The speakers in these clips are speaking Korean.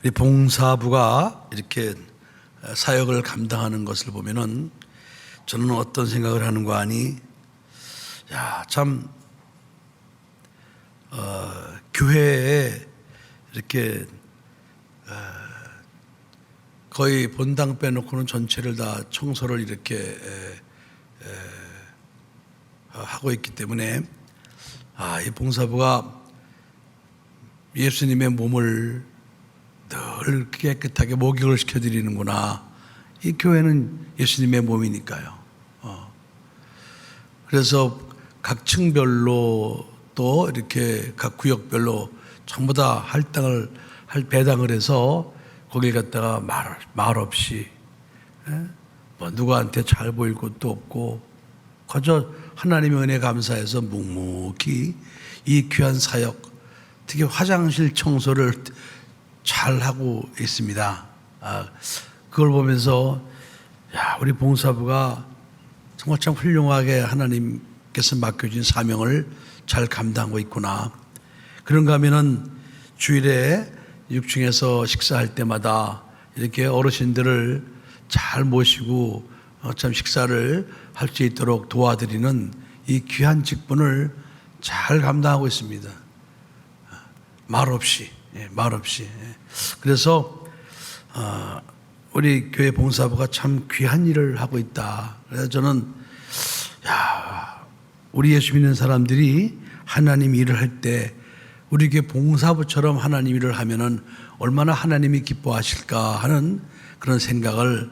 우리 봉사부가 이렇게 사역을 감당하는 것을 보면은 저는 어떤 생각을 하는가 하니, 참 교회에 이렇게 거의 본당 빼놓고는 전체를 다 청소를 이렇게 하고 있기 때문에 이 봉사부가 예수님의 몸을 늘 깨끗하게 목욕을 시켜드리는구나. 이 교회는 예수님의 몸이니까요. 그래서 각 층별로 또 이렇게 각 구역별로 전부 다 배당을 해서 거길 갖다가 말 없이 뭐 누구한테 잘 보일 것도 없고 그저 하나님의 은혜 감사해서 묵묵히 이 귀한 사역, 특히 화장실 청소를 잘 하고 있습니다. 그걸 보면서 우리 봉사부가 정말 참 훌륭하게 하나님께서 맡겨준 사명을 잘 감당하고 있구나. 그런가 하면은 주일에 6층에서 식사할 때마다 이렇게 어르신들을 잘 모시고 참 식사를 할 수 있도록 도와드리는 이 귀한 직분을 잘 감당하고 있습니다. 말 없이. 그래서 우리 교회 봉사부가 참 귀한 일을 하고 있다. 그래서 저는 우리 예수 믿는 사람들이 하나님 일을 할 때 우리 교회 봉사부처럼 하나님 일을 하면은 얼마나 하나님이 기뻐하실까 하는 그런 생각을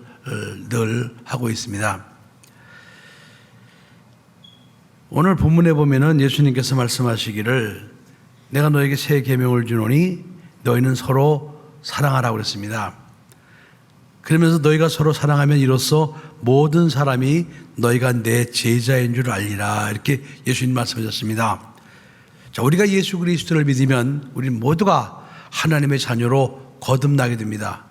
늘 하고 있습니다. 오늘 본문에 보면은 예수님께서 말씀하시기를 내가 너에게 새 계명을 주노니 너희는 서로 사랑하라고 그랬습니다. 그러면서 너희가 서로 사랑하면 이로써 모든 사람이 너희가 내 제자인 줄 알리라. 이렇게 예수님 말씀하셨습니다. 자, 우리가 예수 그리스도를 믿으면 우리 모두가 하나님의 자녀로 거듭나게 됩니다.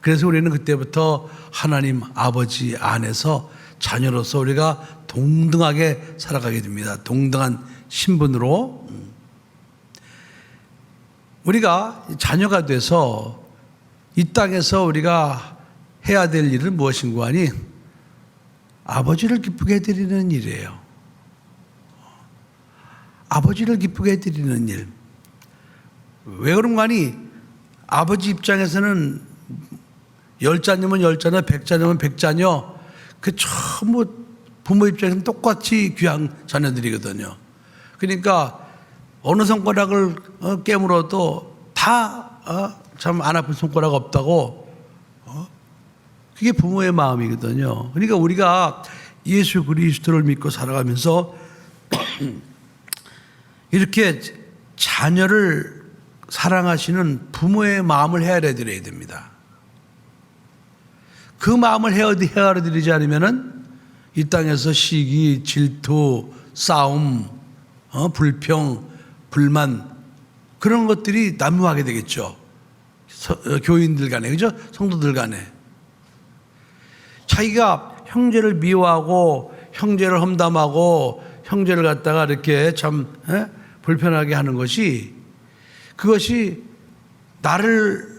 그래서 우리는 그때부터 하나님 아버지 안에서 자녀로서 우리가 동등하게 살아가게 됩니다. 동등한 신분으로. 우리가 자녀가 돼서 이 땅에서 우리가 해야 될 일은 무엇인가 하니 아버지를 기쁘게 해드리는 일이에요. 아버지를 기쁘게 해드리는 일. 왜 그런가 하니 아버지 입장에서는 10자녀면 10자녀, 100자녀면 100자녀, 그 전부 부모 입장에서는 똑같이 귀한 자녀들이거든요. 그러니까 어느 손가락을 깨물어도 다 참 안 아픈 손가락 없다고. 그게 부모의 마음이거든요. 그러니까 우리가 예수 그리스도를 믿고 살아가면서 이렇게 자녀를 사랑하시는 부모의 마음을 헤아려드려야 됩니다. 그 마음을 헤아려드리지 않으면은 이 땅에서 시기, 질투, 싸움, 불평, 불만 그런 것들이 난무하게 되겠죠. 교인들 간에, 그죠? 성도들 간에. 자기가 형제를 미워하고 형제를 험담하고 형제를 갖다가 이렇게 참 불편하게 하는 것이, 그것이 나를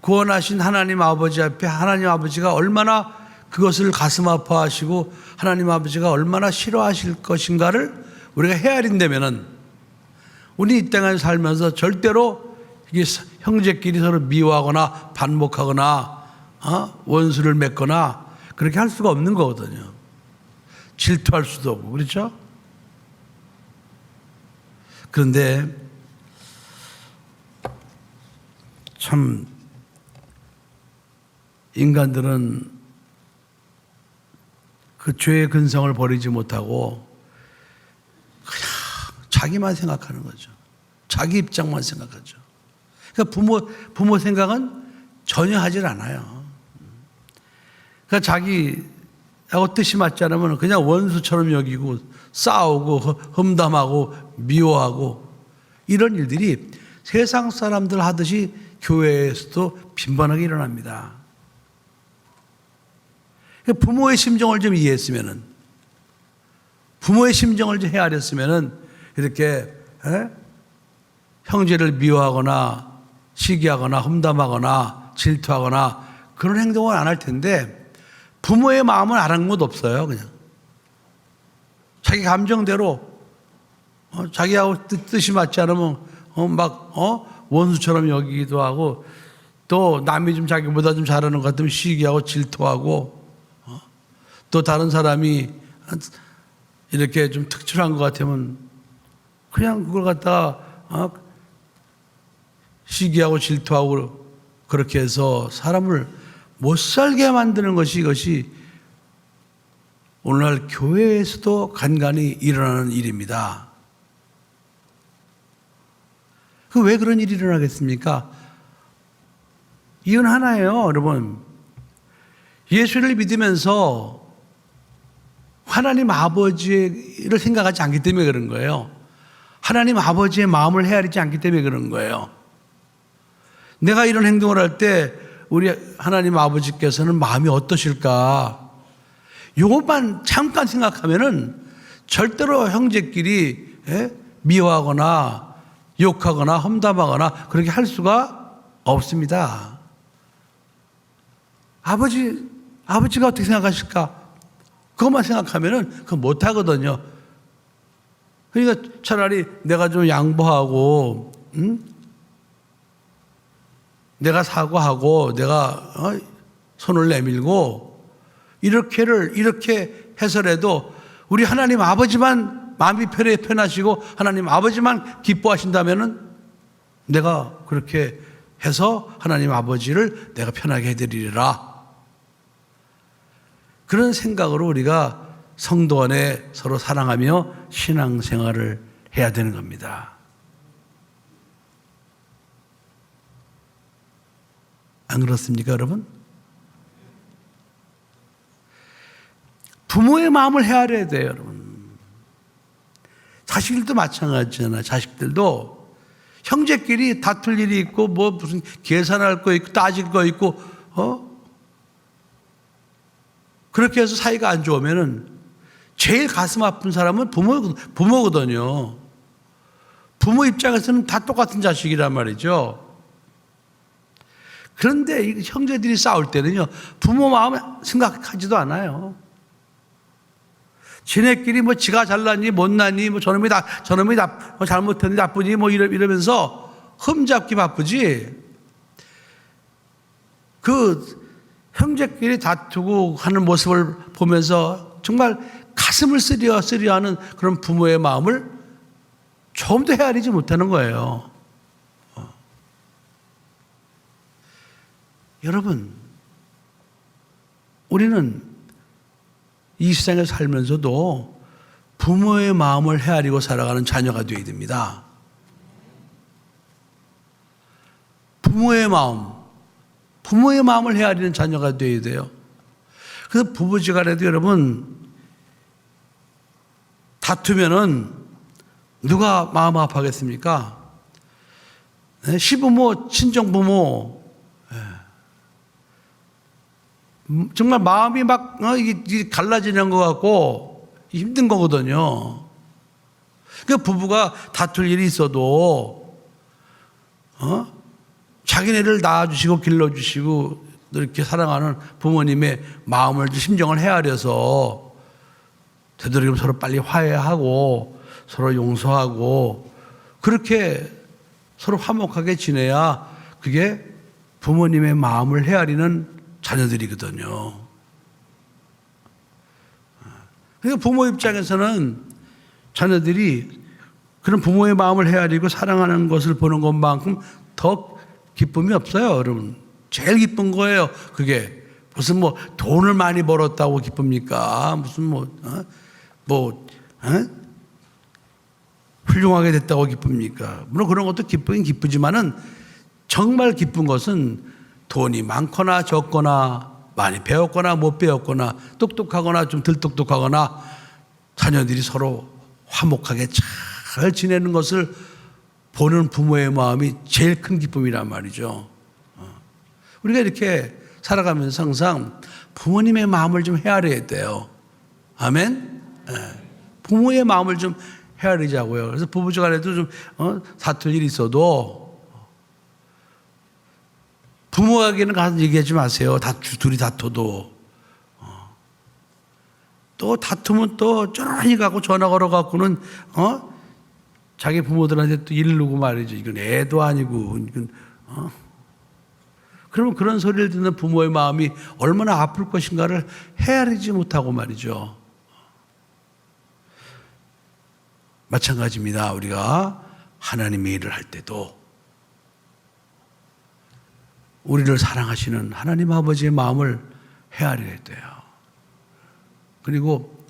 구원하신 하나님 아버지 앞에 하나님 아버지가 얼마나 그것을 가슴 아파하시고 하나님 아버지가 얼마나 싫어하실 것인가를 우리가 헤아린다면은 우리 이 땅을 살면서 절대로 이게 형제끼리 서로 미워하거나 반목하거나 원수를 맺거나 그렇게 할 수가 없는 거거든요. 질투할 수도 없고, 그렇죠? 그런데 참 인간들은 그 죄의 근성을 버리지 못하고 그냥 자기만 생각하는 거죠. 자기 입장만 생각하죠. 그러니까 부모 생각은 전혀 하질 않아요. 그러니까 자기하고 뜻이 맞지 않으면 그냥 원수처럼 여기고 싸우고 험담하고 미워하고 이런 일들이 세상 사람들 하듯이 교회에서도 빈번하게 일어납니다. 부모의 심정을 좀 이해했으면은, 부모의 심정을 좀 헤아렸으면은 이렇게 형제를 미워하거나 시기하거나 험담하거나 질투하거나 그런 행동을 안 할 텐데 부모의 마음은 아랑곳 없어요. 그냥 자기 감정대로 자기하고 뜻이 맞지 않으면 원수처럼 여기기도 하고 또 남이 좀 자기보다 좀 잘하는 것 같으면 시기하고 질투하고 또 다른 사람이 이렇게 좀 특출한 것 같으면 그냥 그걸 갖다가 시기하고 질투하고 그렇게 해서 사람을 못 살게 만드는 것이 이것이 오늘날 교회에서도 간간히 일어나는 일입니다. 왜 그런 일이 일어나겠습니까? 이유는 하나예요, 여러분. 예수를 믿으면서 하나님 아버지를 생각하지 않기 때문에 그런 거예요. 하나님 아버지의 마음을 헤아리지 않기 때문에 그런 거예요. 내가 이런 행동을 할 때 우리 하나님 아버지께서는 마음이 어떠실까? 이것만 잠깐 생각하면은 절대로 형제끼리 미워하거나 욕하거나 험담하거나 그렇게 할 수가 없습니다. 아버지가 어떻게 생각하실까? 그것만 생각하면은 그거 못 하거든요. 그러니까 차라리 내가 좀 양보하고, 내가 사과하고, 내가 손을 내밀고, 이렇게 해서라도 우리 하나님 아버지만 마음이 편하시고 하나님 아버지만 기뻐하신다면은 내가 그렇게 해서 하나님 아버지를 내가 편하게 해드리리라. 그런 생각으로 우리가 성도 안에 서로 사랑하며 신앙생활을 해야 되는 겁니다. 안 그렇습니까, 여러분? 부모의 마음을 헤아려야 돼요, 여러분. 자식들도 마찬가지잖아요. 자식들도 형제끼리 다툴 일이 있고 무슨 계산할 거 있고 따질 거 있고 그렇게 해서 사이가 안 좋으면은 제일 가슴 아픈 사람은 부모거든요. 부모 입장에서는 다 똑같은 자식이란 말이죠. 그런데 이 형제들이 싸울 때는요, 부모 마음 생각하지도 않아요. 지네끼리 지가 잘났니 못났니 저놈이 잘못했니 나쁘니 이러면서 흠잡기 바쁘지. 그 형제끼리 다투고 하는 모습을 보면서 정말 가슴을 쓰려하는 그런 부모의 마음을 조금도 헤아리지 못하는 거예요. 여러분, 우리는 이 세상에 살면서도 부모의 마음을 헤아리고 살아가는 자녀가 되어야 됩니다. 부모의 마음을 헤아리는 자녀가 되어야 돼요. 그래서 부부지간에도 여러분 다투면은 누가 마음 아파하겠습니까? 시부모, 친정부모 정말 마음이 막 갈라지는 것 같고 힘든 거거든요. 그러니까 부부가 다툴 일이 있어도 자기네를 낳아주시고 길러주시고 이렇게 사랑하는 부모님의 마음을 심정을 헤아려서 되도록이면 서로 빨리 화해하고 서로 용서하고 그렇게 서로 화목하게 지내야 그게 부모님의 마음을 헤아리는 자녀들이거든요. 그러니까 부모 입장에서는 자녀들이 그런 부모의 마음을 헤아리고 사랑하는 것을 보는 것만큼 더 기쁨이 없어요, 여러분. 제일 기쁜 거예요, 그게. 무슨 돈을 많이 벌었다고 기쁩니까? 무슨 훌륭하게 됐다고 기쁩니까? 물론 그런 것도 기쁘긴 기쁘지만은 정말 기쁜 것은 돈이 많거나 적거나 많이 배웠거나 못 배웠거나 똑똑하거나 좀 덜 똑똑하거나 자녀들이 서로 화목하게 잘 지내는 것을 보는 부모의 마음이 제일 큰 기쁨이란 말이죠. 우리가 이렇게 살아가면서 항상 부모님의 마음을 좀 헤아려야 돼요. 아멘? 부모의 마음을 좀 헤아리자고요. 그래서 부부지간에도 좀 다툴 일이 있어도 부모에게는 가서 얘기하지 마세요. 둘이 다퉈도. 또 다투면 또 쩌라니 가고 전화 걸어갖고는 자기 부모들한테 또 이르고 말이죠. 이건 애도 아니고 이건 그러면 그런 소리를 듣는 부모의 마음이 얼마나 아플 것인가를 헤아리지 못하고 말이죠. 마찬가지입니다. 우리가 하나님의 일을 할 때도 우리를 사랑하시는 하나님 아버지의 마음을 헤아려야 돼요. 그리고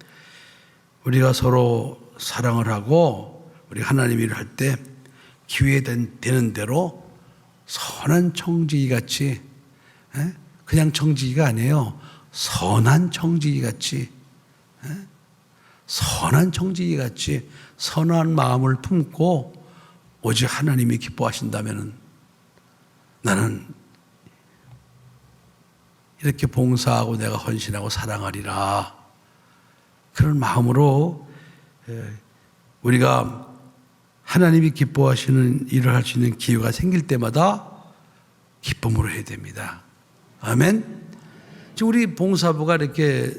우리가 서로 사랑을 하고 우리 하나님 일을 할 때 기회 되는 대로 선한 청지기 같이, 그냥 청지기가 아니에요. 선한 청지기 같이, 선한 청지기 같이 선한 마음을 품고 오직 하나님이 기뻐하신다면 나는 이렇게 봉사하고 내가 헌신하고 사랑하리라. 그런 마음으로 우리가 하나님이 기뻐하시는 일을 할 수 있는 기회가 생길 때마다 기쁨으로 해야 됩니다. 아멘. 지금 우리 봉사부가 이렇게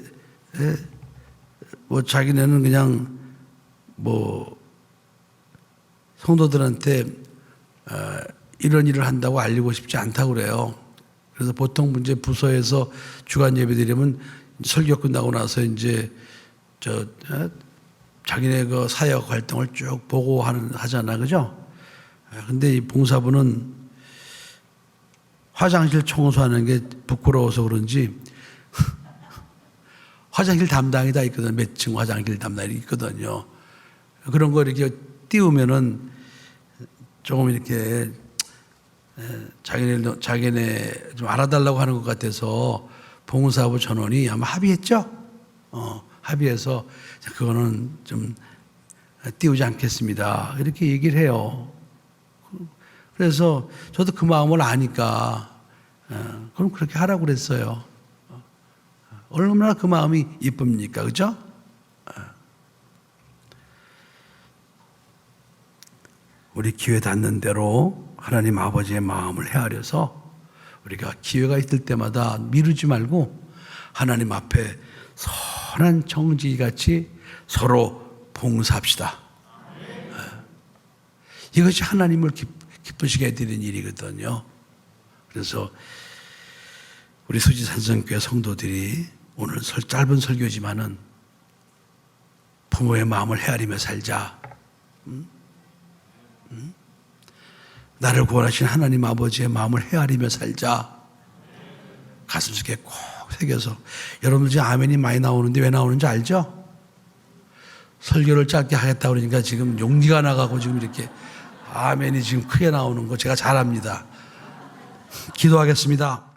자기네는 그냥 성도들한테 이런 일을 한다고 알리고 싶지 않다고 그래요. 그래서 보통 이제 부서에서 주간 예배 드리면 설교 끝나고 나서 이제 자기네 그 사역 활동을 쭉 보고 하잖아, 그죠? 근데 이 봉사부는 화장실 청소하는 게 부끄러워서 그런지 화장실 담당이 다 있거든. 몇 층 화장실 담당이 있거든요. 그런 거 이렇게 띄우면은 조금 이렇게 자기네 좀 알아달라고 하는 것 같아서 봉사부 전원이 아마 합의했죠? 합의해서 그거는 좀 띄우지 않겠습니다. 이렇게 얘기를 해요. 그래서 저도 그 마음을 아니까 그럼 그렇게 하라고 그랬어요. 얼마나 그 마음이 이쁩니까? 그죠? 우리 기회 닿는 대로 하나님 아버지의 마음을 헤아려서 우리가 기회가 있을 때마다 미루지 말고 하나님 앞에 선한 청지기같이 서로 봉사합시다. 이것이 하나님을 기쁘시게 해드리는 일이거든요. 그래서 우리 수지산성교회 성도들이 오늘 짧은 설교지만은 부모의 마음을 헤아리며 살자. 나를 구원하신 하나님 아버지의 마음을 헤아리며 살자. 가슴속에 꼭 새겨서. 여러분들 지금 아멘이 많이 나오는데 왜 나오는지 알죠? 설교를 짧게 하겠다 그러니까 지금 용기가 나가고 지금 이렇게 아멘이 지금 크게 나오는 거 제가 잘 압니다. 기도하겠습니다.